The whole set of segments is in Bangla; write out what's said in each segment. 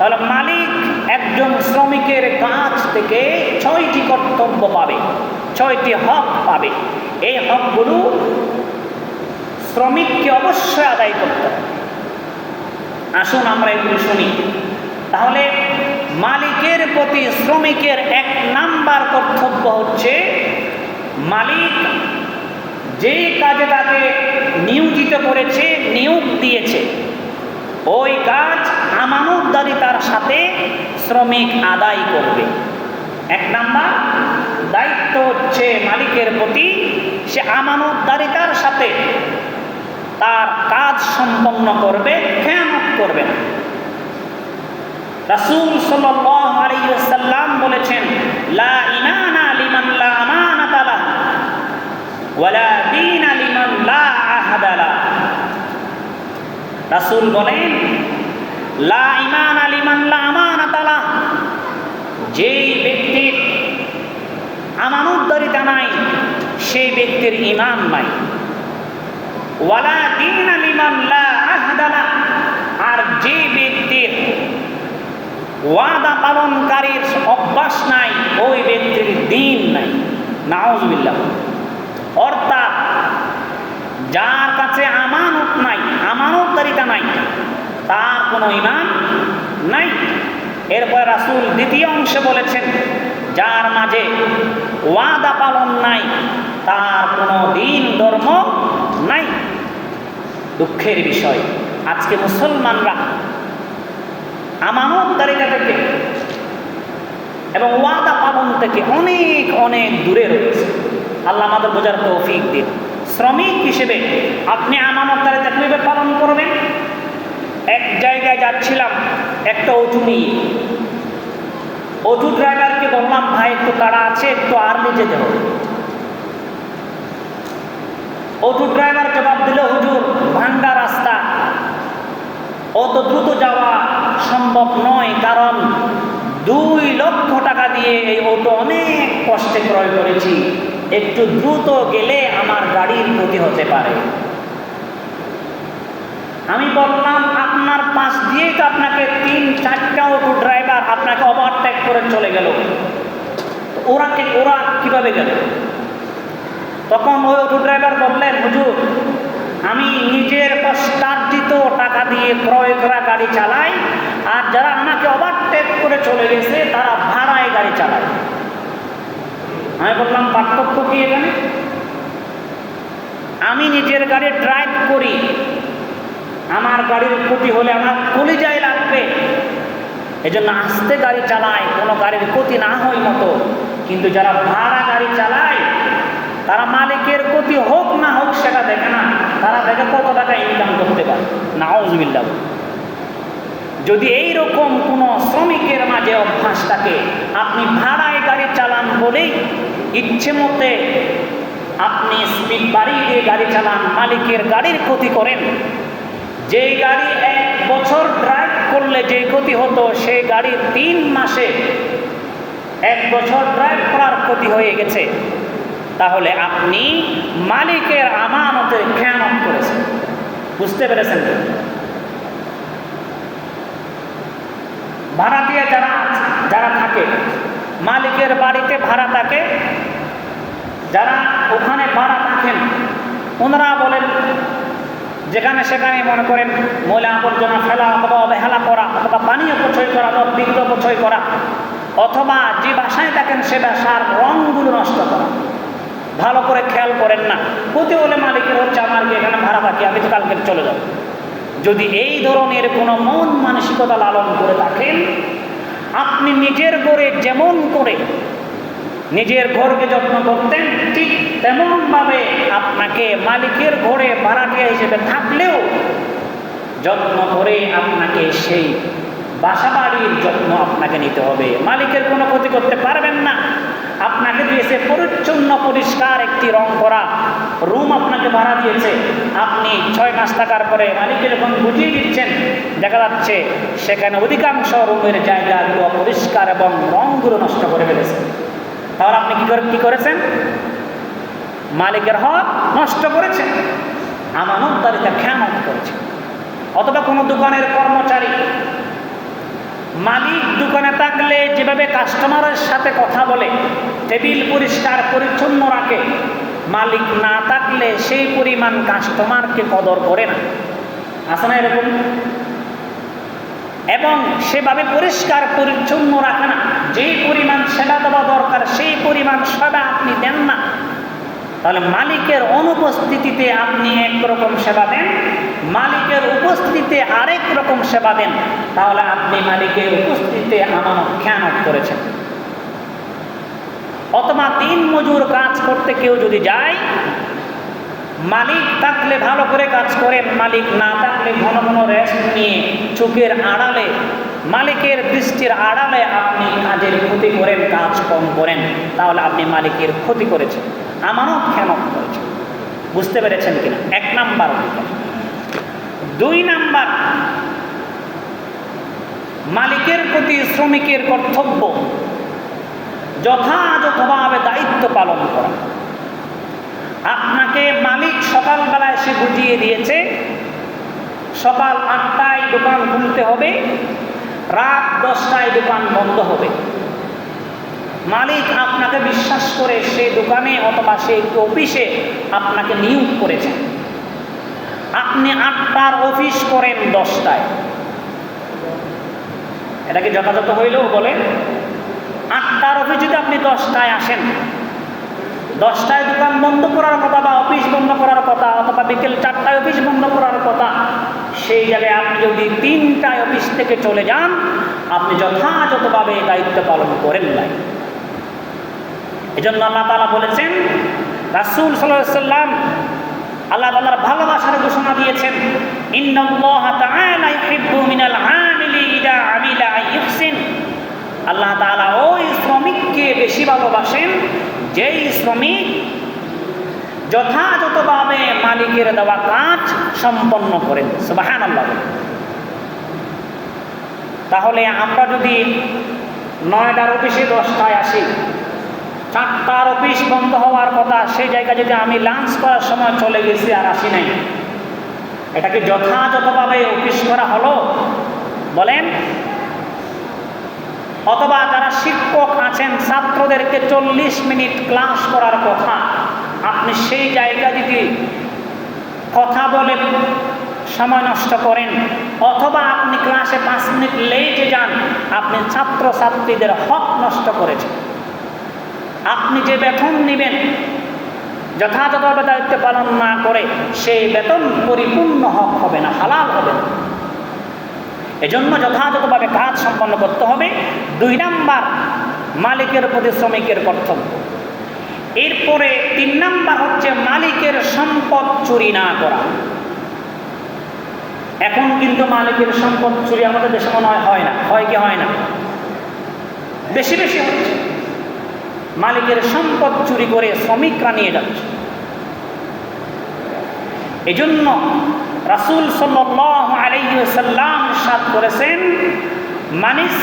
তাহলে মালিক একজন শ্রমিকের কাছ থেকে 6টি কর্তব্য পাবে, 6টি হক পাবে। এই হকগুলো শ্রমিককে অবশ্যই আদায় করতে হবে। আসুন আমরা এগুলো শুনি। তাহলে মালিকের প্রতি শ্রমিকের 1 নাম্বার কর্তব্য হচ্ছে, মালিক যে কাজে তাকে নিয়োজিত করেছে, নিয়োগ দিয়েছে, ওই কাজ আমানতদারিতার সাথে শ্রমিক আদায় করবে। 1 নাম্বার দায়িত্ব হচ্ছে মালিকের প্রতি, সে আমানতদারিতার সাথে তার কাজ সম্পন্ন করবে, খেয়ানত করবে না। রাসূল সাল্লাল্লাহু আলাইহি ওয়াসাল্লাম বলেছেন, লা ঈমানা লিমান লা আমানাতা লাহু ওয়ালা দীনা লিমান লা আহাদা লাহু। রাসূল বলেন, লা ঈমানা লিমান লা আমানাতা লাহু, যেই ব্যক্তির আমানতদারিতা নাই সেই ব্যক্তির ঈমান নাই। ওয়ালা দীনা লিমান লা আহাদা লাহু, আর যে ব্যক্তির ওয়াদা পালনকারীর অভ্যাস নাই ওই ব্যক্তির দ্বীন নাই। নাউযুবিল্লাহ। অর্থাৎ যার কাছে আমানত নাই, আমানতদারিতা নাই, তার কোনো ঈমান নাই। এরপর রাসূল দ্বিতীয় অংশে বলেছেন, যার মাঝে ওয়াদা পালন নাই তার কোনো দ্বীন ধর্ম নাই। দুঃখের বিষয়, আজকে মুসলমানরা আমানতদারিতা থেকে এবং ওয়াদা পালন থেকে অনেক অনেক দূরে রয়েছে। আল্লাহ আমাদের বোঝার তৌফিক দিন। শ্রমিক হিসেবে আপনি আমানতদারিতা কিভাবে পালন করবেন? এক জায়গায় যাচ্ছিলাম একটা অটো নিয়ে, অটো ড্রাইভারকে বললাম, ভাই একটু তাড়া আছে, একটু আর্লি যেতে হবে। অটো ড্রাইভার জবাব দিল, হুজুর ভাঙ্গা রাস্তা, অত দ্রুত যাওয়া সম্ভব নয়, কারণ 2 লক্ষ টাকা দিয়ে এই অটো অনেক কষ্টে ক্রয় করেছি, একটু দ্রুত গেলে আমার গাড়ির ক্ষতি হতে পারে। আমি বললাম, আপনার পাশ দিয়েই তো আপনাকে 3-4টা অটো ড্রাইভার আপনাকে ওভারটেক করে চলে গেল, ওরা কিভাবে গেল? তখন ওই অটো ড্রাইভার বললেন, হুজুর আমি নিজের কষ্টার্জিত টাকা দিয়ে ক্রয় করা গাড়ি চালাই, আর যারা আমাকে ওভারটেক করে চলে গেছে তারা ভাড়ায় গাড়ি চালায়। আমি বললাম, পার্থক্য কি এখানে? আমি নিজের গাড়ি ড্রাইভ করি, আমার গাড়ির ক্ষতি হলে আমার কলিজায় লাগবে, এজন্য আস্তে গাড়ি চালায়, কোনো গাড়ির ক্ষতি না হয় মতো। কিন্তু যারা ভাড়া গাড়ি চালায় তারা মালিকের ক্ষতি হোক না হোক সেটা দেখে না, তারা দেখে কত টাকা ইনকাম করতে পারে। নাউযুবিল্লাহ। যদি এইরকম কোনো শ্রমিকের মাঝে অভ্যাস থাকে, আপনি ভাড়ায় গাড়ি চালান বলেই ইচ্ছে মতে আপনি স্পিড বাড়িয়ে দিয়ে গাড়ি চালান, মালিকের গাড়ির ক্ষতি করেন। যে গাড়ি 1 বছর ড্রাইভ করলে যে ক্ষতি হতো, সেই গাড়ি 3 মাসে 1 বছর ড্রাইভ করার ক্ষতি হয়ে গেছে, তাহলে আপনি মালিকের আমানতের খেয়ানত করেছেন। বুঝতে পেরেছেন? ভাড়াটিয়া যারা থাকে, মালিকের বাড়িতে ভাড়া থাকে, যারা ওখানে ভাড়া থাকেন, ওনারা বলেন যেখানে সেখানে মনে করেন ময়লা আবর্জনা ফেলা, অথবা অবহেলা করা, অথবা পানি অপচয় করা, অথবা বিদ্যুৎ অপচয় করা, অথবা যে বাসায় থাকেন সে বাসার রঙগুলো নষ্ট করা। ভালো করে খেয়াল করেন না, ক্ষতি হলে মালিকের হচ্ছে আমার কি এখানে ভাড়া থাকি, আমি তো কালকে চলে যাব। যদি এই ধরনের কোনো মন মানসিকতা লালন করে থাকেন, আপনি নিজের ঘরে যেমন করে নিজের ঘরকে যত্ন করতেন, ঠিক তেমনভাবে আপনাকে মালিকের ঘরে ভাড়াটিয়া হিসেবে থাকলেও যত্ন করে আপনাকে সেই বাসা বাড়ির যত্ন আপনাকে নিতে হবে। মালিকের কোনো ক্ষতি করতে পারবেন না। আপনাকে দিয়েছে পরিচ্ছন্ন পরিষ্কার একটি রং করা রুম, আপনাকে ভাড়া দিয়েছে, আপনি 6 মাস থাকার পরে মালিকের যখন বুঝিয়ে দিচ্ছেন, দেখা যাচ্ছে সেখানে অধিকাংশ রুমের জায়গাগুলো অপরিষ্কার এবং রংগুলো নষ্ট করে ফেলেছে। তাহলে আপনি কি করেছেন? মালিকের হক নষ্ট করেছেন, আমানতদারিতা খেয়ানত করেছেন। অথবা কোনো দোকানের কর্মচারী মালিক দোকানে থাকলে যেভাবে কাস্টমারের সাথে কথা বলে, টেবিল পরিষ্কার পরিচ্ছন্ন রাখে, মালিক না থাকলে সেই পরিমাণ কাস্টমারকে কদর করে না। আছে না এরকম? এবং সেভাবে পরিষ্কার পরিচ্ছন্ন রাখে না, যেই পরিমাণ সেবা দেওয়া দরকার সেই পরিমাণ সেবা আপনি দেন না। তাহলে মালিকের অনুপস্থিতিতে আপনি একরকম সেবা দেন, মালিকের উপস্থিতিতে আরেক রকম সেবা দেন, তাহলে আপনি মালিকের উপস্থিতিতে আমানত খেয়ানত করেছেন। অথবা দিন মজুর কাজ করতে কেউ যদি যায়, মালিক থাকলে ভালো করে কাজ করেন, মালিক না থাকলে ঘন ঘন রেস্ট নিয়ে চোখের আড়ালে, মালিকের দৃষ্টির আড়ালে আপনি কাজের ক্ষতি করেন, কাজ কম করেন, তাহলে আপনি মালিকের ক্ষতি করেছেন, আমানত খেয়ানত করেছেন। বুঝতে পেরেছেন কিনা? 1 নাম্বার। 2 নাম্বার, মালিকের প্রতি শ্রমিকের কর্তব্য যথাযথভাবে দায়িত্ব পালন করা। আপনাকে মালিক সকালবেলা এসে বুঝিয়ে দিয়েছে সকাল 8টায় দোকান খুলতে হবে, রাত 10টায় দোকান বন্ধ হবে। মালিক আপনাকে বিশ্বাস করে সেই দোকানে অথবা সেই অফিসে আপনাকে নিয়োগ করেছেন। আপনি 8টার অফিস করেন 10টায়, এটা কি যথাযথ হইলেও বলেন? 8টার অফিস যদি আপনি 10টায় আসেন, 10টায় দোকান বন্ধ করার কথা বা অফিস বন্ধ করার কথা, অথবা বিকেল 4টায় অফিস বন্ধ করার কথা, সেই জায়গায় আপনি যদি 3টায় অফিস থেকে চলে যান, আপনি যথাযথভাবে দায়িত্ব পালন করেন নাই। এজন্য আল্লাহ তাআলা বলেছেন, রাসূল সাল্লাল্লাহু আলাইহি ওয়াসাল্লাম আল্লাহ তাআলার ভালোবাসার ঘোষণা দিয়েছেন, ইন্নাল্লাহা তাআলা ইউহিব্বু মিনাল আমিলি ইযা আমিলা ইহসিন। আল্লাহ তাআলা ওই শ্রমিককে বেশি ভালোবাসেন যেই শ্রমিক যথাযথভাবে মালিকের দেওয়া কাজ সম্পন্ন করেন। সুবহানাল্লাহ। তাহলে আমরা যদি 9টার অফিসে 10টায় আসি, 4টার অফিস বন্ধ হওয়ার কথা, সেই জায়গায় যদি আমি লাঞ্চ করার সময় চলে গেছি আর আসি নাই, এটা কি যথাযথভাবে অফিস করা হলো বলেন? অথবা যারা শিক্ষক আছেন, ছাত্রদেরকে 40 মিনিট ক্লাস করার কথা, আপনি সেই জায়গায় যদি কথা বলে সময় নষ্ট করেন, অথবা আপনি ক্লাসে 5 মিনিট লেটে যান, আপনি ছাত্র ছাত্রীদের হক নষ্ট করেছেন। আপনি যে বেতন নেবেন যথাযথভাবে দায়িত্ব পালন না করে, সেই বেতন পরিপূর্ণ হক হবে না, হালাল হবে না। এজন্য যথাযথভাবে কাজ সম্পন্ন করতে হবে। 2 নাম্বার, মালিকের প্রতি শ্রমিকের কর্তব্য। এরপরে 3 নাম্বার হচ্ছে মালিকের সম্পদ চুরি না করা। এখন কিন্তু মালিকের সম্পদ চুরি আমাদের দেশে মনে হয় না, হয় কি হয় না? বেশি বেশি হচ্ছে। মালিকের সম্পদ চুরি করে শ্রমিকরা নিয়ে যাচ্ছে। এজন্য রাসূল সাল্লাল্লাহু আলাইহি ওয়াসাল্লাম ইরশাদ করেছেন, মানিস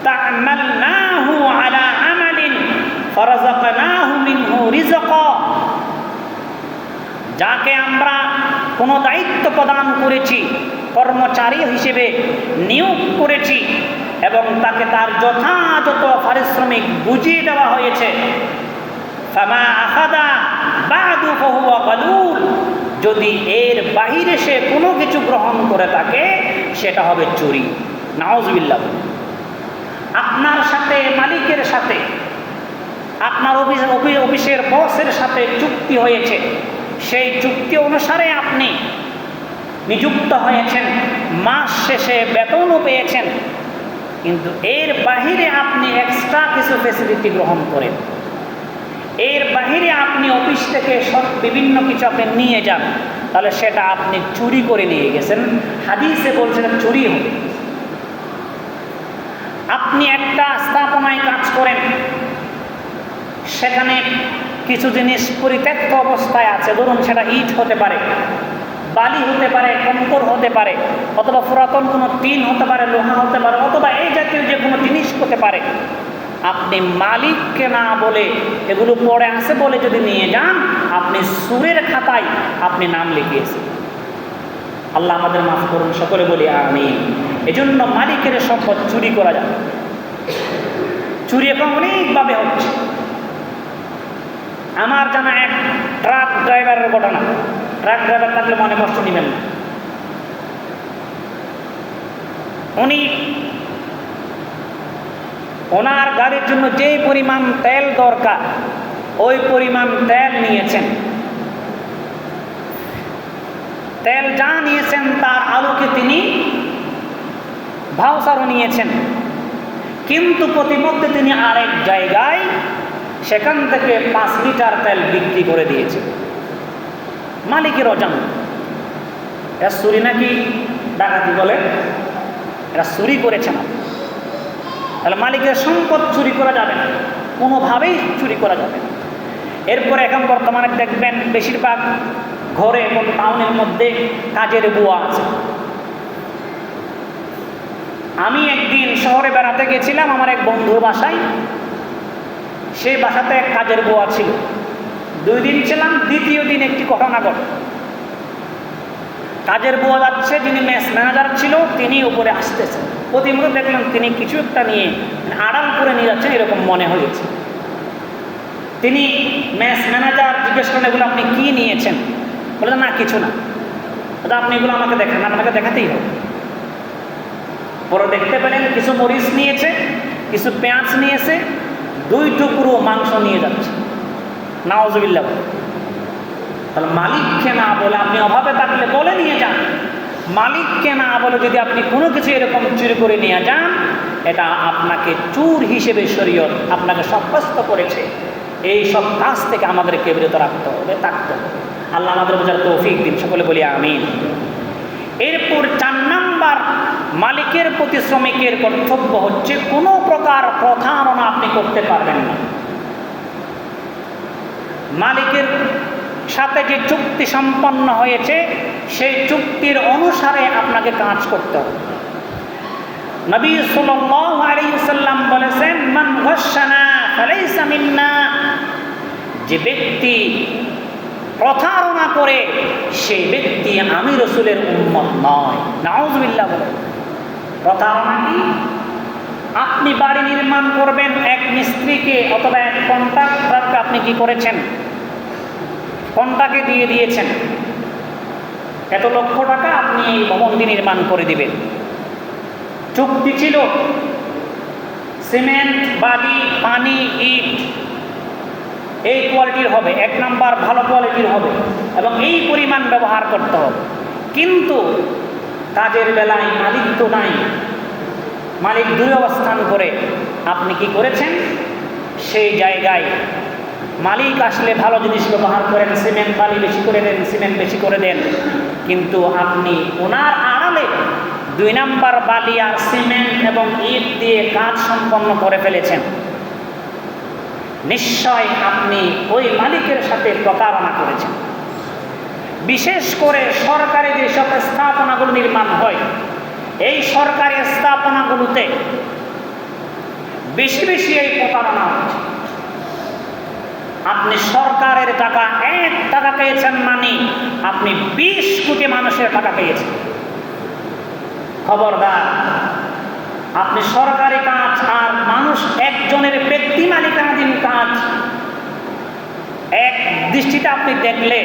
তা'মালনাহু আলা আমালিন ফারাযাকনাহু মিনহু রিজকা। যাকে আমরা কোনো দায়িত্ব প্রদান করেছি, কর্মচারী হিসেবে নিয়োগ করেছি এবং তাকে তার যথাযথ পারিশ্রমিক বুঝিয়ে দেওয়া হয়েছে, ফামা আখাযা বা'দু ফাহুয়া গালুল। যদি এর বাহিরে সে কোনো কিছু গ্রহণ করে থাকে, সেটা হবে চুরি। নাউযুবিল্লাহ। আপনার সাথে, মালিকের সাথে, আপনার অফিসের বসের সাথে চুক্তি হয়েছে, সেই চুক্তি অনুসারে আপনি নিযুক্ত হয়েছেন, মাস শেষে বেতনও পেয়েছেন, কিন্তু এর বাহিরে আপনি এক্সট্রা কিছু ফ্যাসিলিটি গ্রহণ করেন, এর বাহিরে আপনি অফিস থেকে বিভিন্ন কিছু আপনি নিয়ে যান, তাহলে সেটা আপনি চুরি করে নিয়ে গেছেন। হাদিসে বলছেন চুরি হবে। আপনি একটা স্থাপনায় কাজ করেন, সেখানে কিছু জিনিস পরিত্যক্ত অবস্থায় আছে, ধরুন সেটা ইট হতে পারে, বালি হতে পারে, কঙ্কর হতে পারে, অথবা পুরাতন কোনো টিন হতে পারে, লোহা হতে পারে, অথবা এই জাতীয় যে কোনো জিনিস হতে পারে। আপনি মালিককে না বলে, এগুলো পড়ে আছে বলে যদি নিয়ে যান, আপনি সুরের খাতায় আপনি নাম লিখিয়েছেন। আল্লাহ আমাদের মাফ করুন, সকলে বলি আমিন। এজন্য মালিকের সম্পদ চুরি করা যাবে। চুরি এখন অনেকভাবে হচ্ছে। আমার জানা এক ট্রাক ড্রাইভারের ঘটনা। ট্রাক ড্রাইভার থাকলে মনে কষ্ট নেবেন না। উনি ওনার গাড়ির জন্য যেই পরিমাণ তেল দরকার ওই পরিমাণ তেল নিয়েছেন। তেল যা নিয়েছেন তার আলোকে তিনি ভাউচারও নিয়েছেন, কিন্তু প্রতিমধ্যে তিনি আরেক জায়গায় সেখান থেকে 5 লিটার তেল বিক্রি করে দিয়েছেন। মালিকের অজান্ত। এরা চুরি নাকি ডাকাতি বলে? এরা চুরি করেছে না। তাহলে মালিকের সম্পদ চুরি করা যাবে না, কোনোভাবেই চুরি করা যাবে না। এরপরে এখন বর্তমানে দেখবেন বেশিরভাগ ঘরে এবং টাউনের মধ্যে কাজের বুয়া আছে। আমি একদিন শহরে বেড়াতে গেছিলাম আমার এক বন্ধুর বাসায়। সেই বাসাতে এক কাজের বুয়া ছিল। 2 দিন ছিলাম। দ্বিতীয় দিন একটি ঘটনা ঘটে। কাজের বুয়া যাচ্ছে, যিনি মেস ম্যানেজার ছিল তিনি উপরে আসতেছেন। প্রতিমুহূর্তে দেখলাম তিনি কিছু একটা নিয়ে আড়াল করে নিয়ে যাচ্ছেন, এরকম মনে হয়েছে। তিনি মেস ম্যানেজার জিজ্ঞেস করেন, এগুলো আপনি কি নিয়েছেন? বলে না কিছু না। আপনি এগুলো আমাকে দেখেন, আপনাকে দেখাতেই হবে। পরে দেখতে পেলেন কিছু মরিচ নিয়েছে, কিছু পেঁয়াজ নিয়েছে, 2 টুকরো মাংস নিয়ে যাচ্ছে। নাউজুবিল্লাহ। তাহলে মালিককে না বলে, আপনি অভাবে থাকলে বলে নিয়ে যান। মালিককে না বলে যদি আপনি কোনো কিছু এরকম চুরি করে নিয়ে যান, এটা আপনাকে চোর হিসেবে শরীয়ত আপনাকে সাব্যস্ত করেছে। এই সব কাজ থেকে আমাদেরকে বিরত রাখতে হবে, থাকতে হবে। আল্লাহ আমাদের বোঝার তৌফিক দিন, সকলে বলি আমিন। এরপর 4 নাম্বার, মালিকের প্রতি শ্রমিকের কর্তব্য হচ্ছে কোনো প্রকার প্রতারণা আপনি করতে পারবেন না। মালিকের সাথে যে চুক্তি সম্পন্ন হয়েছে সেই চুক্তির অনুসারে আপনাকে কাজ করতে হবে। নবী সাল্লাল্লাহু আলাইহি ওয়াসাল্লাম বলেছেন, মান গাশশানা ফালাইসা মিন্না। যে ব্যক্তি প্রতারণা করে সেই ব্যক্তি আমি রাসূলের উম্মত নয়। নাউজুবিল্লাহ। বলে প্রতারণা কি? আপনি বাড়ি নির্মাণ করবেন, এক মিস্ত্রিকে অথবা এক কন্ট্রাক্টরকে আপনি কি করেছেন? কন্ট্রাক্টে দিয়ে দিয়েছেন, এত লক্ষ টাকা আপনি এই ভবনটি নির্মাণ করে দিবেন। চুক্তি ছিল সিমেন্ট, বালি, পানি, ইট এই কোয়ালিটির হবে, 1 নাম্বার ভালো কোয়ালিটির হবে এবং এই পরিমাণ ব্যবহার করতে হবে। কিন্তু কাজের বেলায় মালিক তো নাই, মালিক দূরে অবস্থান করে আপনি কি করেছেন? সেই জায়গায় মালিক আসলে ভালো জিনিস ব্যবহার করেন, সিমেন্ট বালি বেশি করে দেন, সিমেন্ট বেশি করে দেন, কিন্তু আপনি ওনার আড়ালে 2 নাম্বার বালি আর সিমেন্ট এবং ইট দিয়ে কাজ সম্পন্ন করে ফেলেছেন। নিশ্চয় আপনি ওই মালিকের সাথে প্রতারণা করেছেন। বিশেষ করে সরকারি যেসব স্থাপনাগুলো নির্মাণ হয়, এই সরকারি স্থাপনাগুলোতে বেশি বেশি এই প্রতারণা হচ্ছে। আপনি সরকারের টাকা 1 টাকা পেয়েছেন, মানে আপনি 20 কোটি মানুষের টাকা পেয়েছেন। খবরদার, আপনি সরকারি কাজ আর মানুষ একজনের ব্যক্তি মালিকানাধীন কাজ এক দৃষ্টিতে আপনি দেখলে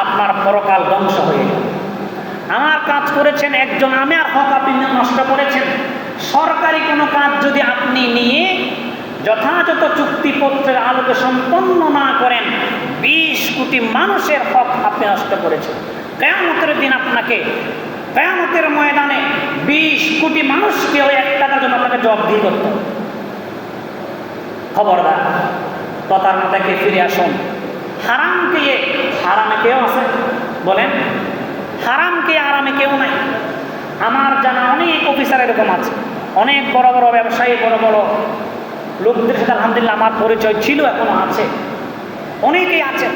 আপনার পরকাল ধ্বংস হয়ে যাবে। আমার কাজ করেছেন একজন, আমার হক আপনি নষ্ট করেছেন। সরকারি কোনো কাজ যদি আপনি নিয়ে যথাযথ চুক্তিপত্রের আলোকে সম্পন্ন না করেন, 20 কোটি মানুষের হক আপনি নষ্ট করেছেন। কিয়ামতের দিন আপনাকে, কিয়ামতের ময়দানে 20 কোটি মানুষকে ওই 1 টাকার জন্য আপনাকে জবাবদিহি করতে হবে। খবরদার, প্রতারণা থেকে ফিরে আসুন। হারামকে আরামে কেউ আছে? বলেন, হারামকে আরামে কেউ নাই। আমার জানা অনেক অফিসার এরকম আছে, অনেক বড় বড় ব্যবসায়ী, বড় বড় লোকদের সাথে আলহামদুলিল্লাহ আমার পরিচয় ছিল, এখনো আছে, অনেকেই আছে।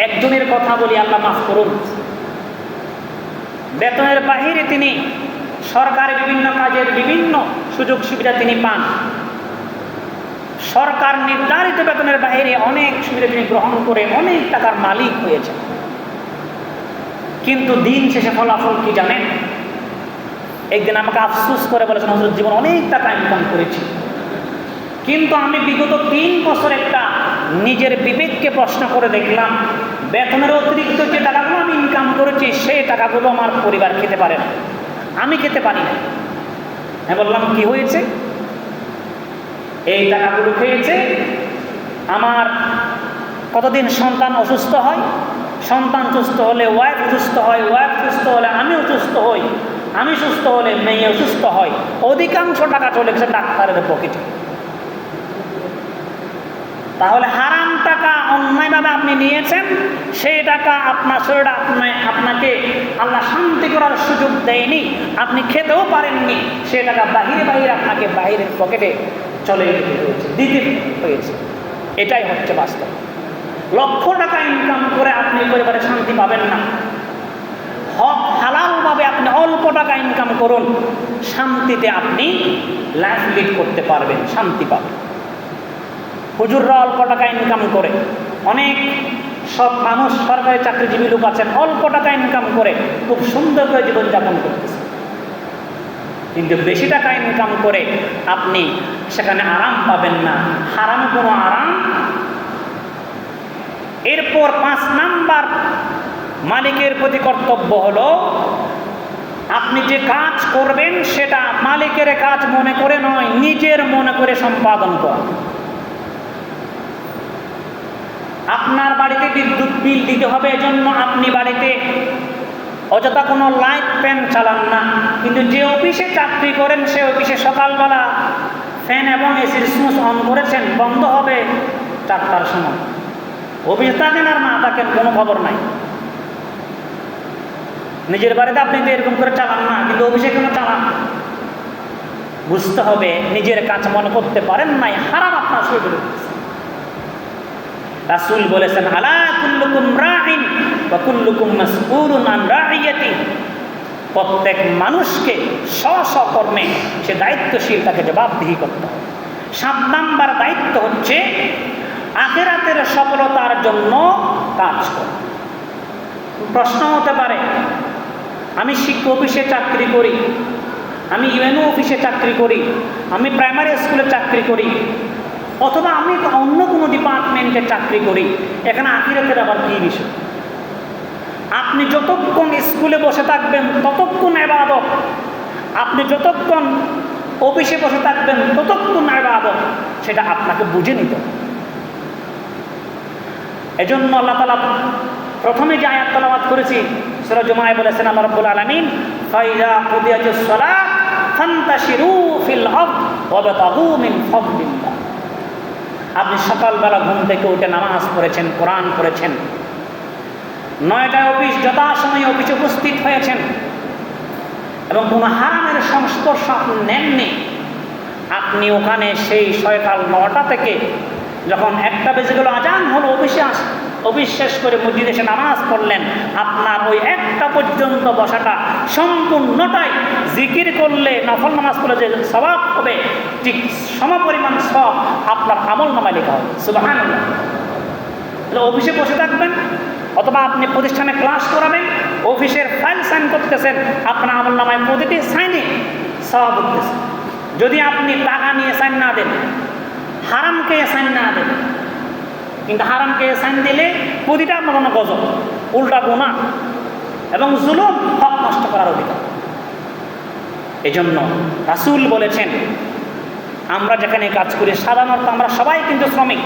একজনের কথা বলি, আল্লাহ মাফ করুন। বেতনের বাহিরে তিনি সরকারি বিভিন্ন কাজের বিভিন্ন সুযোগ সুবিধা তিনি পান। সরকার নির্ধারিত বেতনের বাহিরে অনেক সুবিধা তিনি গ্রহণ করে অনেক টাকার মালিক হয়েছে। কিন্তু দিন শেষে ফলাফল কি জানেন? একদিন আমাকে আফসোস করে বলেছেন, হুজুর জীবন অনেক টাকা ইনকাম করেছি, কিন্তু আমি বিগত 3 বছর একটা নিজের বিবেককে প্রশ্ন করে দেখলাম, বেতনের অতিরিক্ত যে টাকাগুলো আমি ইনকাম করেছি সেই টাকাগুলো আমার পরিবার খেতে পারে না, আমি খেতে পারি না। আমি বললাম কি হয়েছে? এই টাকাগুলো খেয়েছে আমার কতদিন সন্তান অসুস্থ হয়, সন্তান সুস্থ হলে ওয়াইফ অসুস্থ হয়, ওয়াইফ সুস্থ হলে আমি অসুস্থ হই, আমি সুস্থ হলে মেয়ে অসুস্থ হয়, অধিকাংশ টাকা চলে গেছে ডাক্তারের পকেটে। তাহলে হারাম টাকা অন্যায়ভাবে আপনি নিয়েছেন, সেই টাকা আপনার শরীরে আপনাকে আল্লাহ শান্তি করার সুযোগ দেয়নি, আপনি খেতেও পারেননি, সে টাকা বাহিরে বাহিরে আপনাকে বাহিরের পকেটে চলে দিতে হয়েছে। এটাই হচ্ছে বাস্তব। লক্ষ টাকা ইনকাম করে আপনি পরিবারে শান্তি পাবেন না। হক হালালভাবে আপনি অল্প টাকা ইনকাম করুন, শান্তিতে আপনি লাইফ লিড করতে পারবেন, শান্তি পাবেন। হুজুররা অল্প টাকা ইনকাম করে, অনেক সব মানুষ সরকারি চাকরিজীবী লোক আছেন অল্প টাকা ইনকাম করে খুব সুন্দর করে জীবনযাপন করতেছে, কিন্তু বেশি টাকা ইনকাম করে আপনি সেখানে আরাম পাবেন না, হারাম কোনো আরাম। এরপর 5 নাম্বার মালিকের প্রতি কর্তব্য হলো, আপনি যে কাজ করবেন সেটা মালিকের কাজ মনে করে নয়, নিজের মনে করে সম্পাদন করা। আপনার বাড়িতে বিদ্যুৎ বিল দিতে হবে, এজন্য আপনি বাড়িতে অযথা কোনো লাইট ফ্যান চালান না, কিন্তু যে অফিসে চাকরি করেন সে অফিসে সকালবেলা ফ্যান এবং এসির সুইচ অন করেছেন, বন্ধ হবে 4টার সময়। অফিসে থাকেন আর না থাকেন কোনো খবর নাই। নিজের বাড়িতে আপনি তো এরকম করে চালান না, কিন্তু অফিসে কেন চালান? বুঝতে হবে নিজের কাজ মনে করতে পারেন নাই, হারাম আপনার শরীরে। রাসূল বলেছেন, আলা কুল্লুকুম রাঈন ওয়া কুল্লুকুম মাসউলুন আন রাইয়াতি। প্রত্যেক মানুষকে স্ব কর্মে সে দায়িত্বশীল, তাকে জবাবদিহি করতে হবে। 7 নাম্বার দায়িত্ব হচ্ছে আখিরাতের সফলতার জন্য কাজ করা। প্রশ্ন হতে পারে, আমি শিক্ষা অফিসে চাকরি করি, আমি ইউএনও অফিসে চাকরি করি, আমি প্রাইমারি স্কুলে চাকরি করি, অথবা আমি অন্য কোনো ডিপার্টমেন্টে চাকরি করি, এখানে আখিরাতের আবার কী বিষয়? আপনি যতক্ষণ স্কুলে বসে থাকবেন ততক্ষণ ইবাদত, আপনি যতক্ষণ অফিসে বসে থাকবেন ততক্ষণ ইবাদত, সেটা আপনাকে বুঝে নিতে হবে। এজন্য আল্লাহ তাআলা প্রথমে যে আয়াত তেলাওয়াত করেছি সূরা জুমায় বলেছেন আল্লাহ রাব্বুল আলামিন, ফাইযা কুদিয়াতিস সালাত ফান্তাশিরু ফিল আরদ ওয়াবতাগু মিন ফাদলিল্লাহ। আপনি সকালবেলা ঘুম থেকে উঠে নামাজ পড়েছেন, কোরআন পড়েছেন, 9টায় অফিস যথাসময়ে অফিসে উপস্থিত হয়েছেন এবং কোনো হারামের সংস্পর্শ আপনি নেননি, আপনি ওখানে সেই সকাল 9টা থেকে যখন 1টা বেজে গেল, আজান হলো, অফিস শেষ করে মসজিদে এসে নামাজ পড়লেন, আপনার ওই 1টা পর্যন্ত বসাটা সম্পূর্ণটাই জিকির করলে, নফল নামাজ পড়লে যে সওয়াব হবে ঠিক সমপরিমাণ সওয়াব আপনার আমল নামায় লেখা হবে। সুবহানাল্লাহ। তাহলে অফিসে বসে থাকবেন অথবা আপনি প্রতিষ্ঠানে ক্লাস করাবেন, অফিসের ফাইল সাইন করতেছেন, আপনার আমল নামায় প্রতিটি সাইনে সওয়াব উঠতেছে। যদি আপনি টাকা নিয়ে সাইন না দেন, হারামকে সাইন না দেন, কিন্তু হারামকে সাইন দিলে প্রতিটা আপনার কোনো গজব, উল্টা গুনাহ এবং জুলুম, হক নষ্ট করার অধিকার। এজন্য রাসূল বলেছেন, আমরা যেখানে কাজ করি সাধারণত আমরা সবাই কিন্তু শ্রমিক,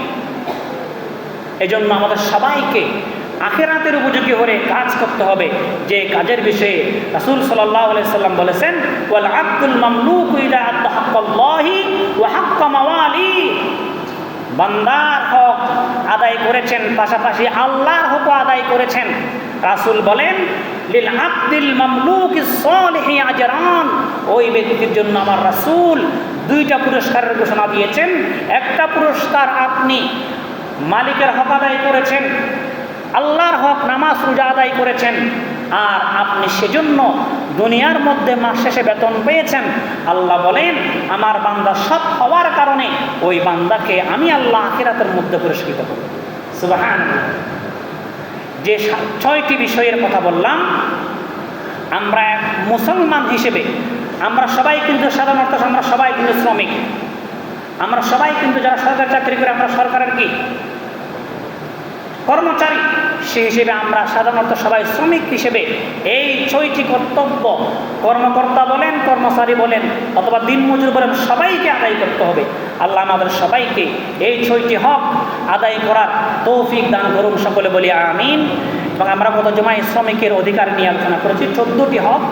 এজন্য আমাদের সবাইকে আখিরাতের উপযোগী হয়ে কাজ করতে হবে। যে কাজের বিষয়ে রাসূল সাল্লাল্লাহু আলাইহি সাল্লাম বলেছেন, ওয়াল আবদুল মামলুকু ইযা আদ্দা হাক্কাল্লাহি ওয়া হাক্কা মাওয়ালি। বান্দার হক আদায় করেছেন, পাশাপাশি আল্লাহর হক আদায় করেছেন। রাসূল বলেন, লিল আবদিল মামলুকিস সালিহি আজরান। ওই ব্যক্তির জন্য আমার রাসূল 2টা পুরস্কারের ঘোষণা দিয়েছেন। একটা পুরস্কার আপনি মালিকের হক আদায় করেছেন, আল্লাহর হক নামাজ রোজা আদায় করেছেন, আর আপনি সেজন্য দুনিয়ার মধ্যে মাস শেষে বেতন পেয়েছেন। আল্লাহ বলেন, আমার বান্দা সৎ হওয়ার কারণে ওই বান্দাকে আমি আল্লাহ আখিরাতের মধ্যে পুরস্কৃত করব। সুবহানাল্লাহ। যে 6টি বিষয়ের কথা বললাম, আমরা মুসলমান হিসেবে আমরা সবাই কিন্তু সাধারণত আমরা সবাই কিন্তু শ্রমিক, আমরা সবাই কিন্তু যারা সরকারি চাকরি করে আমরা সরকারের কি কর্মচারী, সেই হিসেবে আমরা সাধারণত সবাই শ্রমিক হিসেবে এই 6টি কর্তব্য কর্মকর্তা বলেন, কর্মচারী বলেন অথবা দিনমজুর বলেন, সবাইকে আদায় করতে হবে। আল্লাহ আমাদের সবাইকে এই 6টি হক আদায় করার তৌফিক দান করুন, সকলে বলি আমিন। এবং আমরা গত জমায় শ্রমিকের অধিকার নিয়ে আলোচনা করেছি। 14টি হক